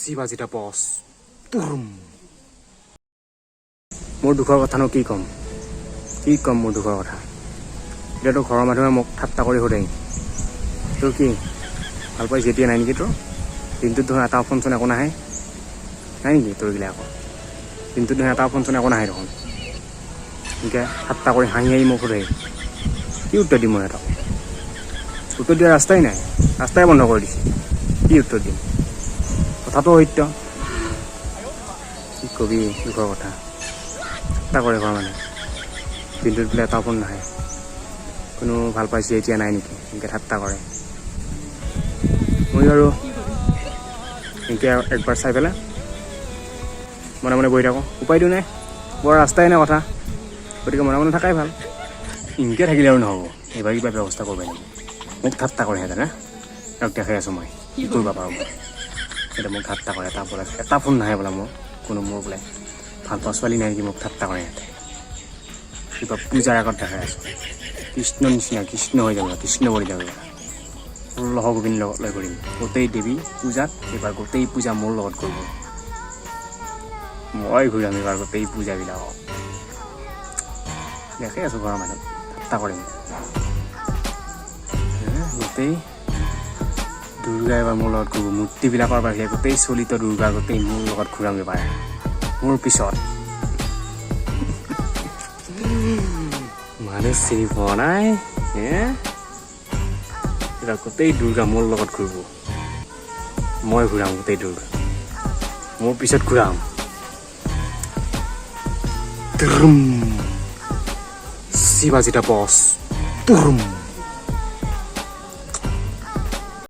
শিৱাজিতা বছ তুৰুম। মোৰ দুখৰ কথানো কি ক'ম মোৰ দুখৰ কথা। এতিয়াতো ঘৰৰ মানুহে মোক ঠাট্টা কৰি সোধে, তোৰ কি ভাল পাই যেতিয়া নাই নেকি তোৰ? দিনটোত ধৰ এটা ফোন চোন একো নাহে নাই নেকি তোৰ গিলা? আকৌ দিনটোত ধৰ এটা ফোন চোন একো নাহে দেখোন। এনেকৈ ঠাট্টা কৰি হাঁহি হাঁহি মোক সোধে, কি উত্তৰ দিম মই সিহঁতক? উত্তৰ দিয়া ৰাস্তাই নাই, ৰাস্তাই বন্ধ কৰি দিছে। কি উত্তৰ দিম? কথাটো সত্য। কি কবি দুখৰ কথা। ঠাট্টা কৰে ঘৰ মানে, দিনটোত বোলে এটা ফোন নাহে, কোনো ভাল পাইছে এতিয়া নাই নেকি, এনেকৈ ঠাট্টা কৰে। মই আৰু এনেকৈ একবাৰ চাই পেলাই মনে মনে বহি থাকোঁ, উপায়টো নাই, বৰ ৰাস্তাই নাই কথা, গতিকে মনে মনে থাকাই ভাল। এনেকৈ থাকিলে আৰু নহ'ব, এইবাৰ কিবা ব্যৱস্থা কৰিব নেকি? মোক ঠাট্টা কৰে সিহঁতে না, তেওঁক দেখাই আছোঁ মই কি কৰিব পাৰোঁ। মই সিহঁতে মোক ঠাট্টা কৰে, এটা ফোন নাহে বোলে মোৰ, মোৰ বোলে ভাল পোৱা ছোৱালী নাই নেকি, মোক ঠাট্টা কৰে সিহঁতে। কিবা পূজাৰ আগত দেখাই আছোঁ, কৃষ্ণ নিচিনা কৃষ্ণ হৈ যাব, কৃষ্ণ কৰি যাব। 16 গোবিন্দ লগত লৈ কৰিম গোটেই দেৱী পূজাত। এইবাৰ গোটেই পূজা মোৰ লগত কৰিব, মই ঘূৰাম এইবাৰ গোটেই পূজাবিলাকক। দেখাই আছোঁ ঘৰৰ মানুহ ঠাট্টা কৰিম। গোটেই দুৰ্গা এবাৰ মোৰ লগত ঘূৰিব, মূৰ্তিবিলাকৰ বাহিৰে গোটেই চলিত দুৰ্গা গোটেই মোৰ লগত ঘূৰাম এবাৰ, মোৰ পিছত। মানুহ চিনি পোৱা নাই এবাৰ গোটেই দুৰ্গা মোৰ লগত ঘূৰিব, মই ঘূৰাম গোটেই দুৰ্গা, মোৰ পিছত ঘূৰাম। শিৱাজিতা বছ তুৰুম।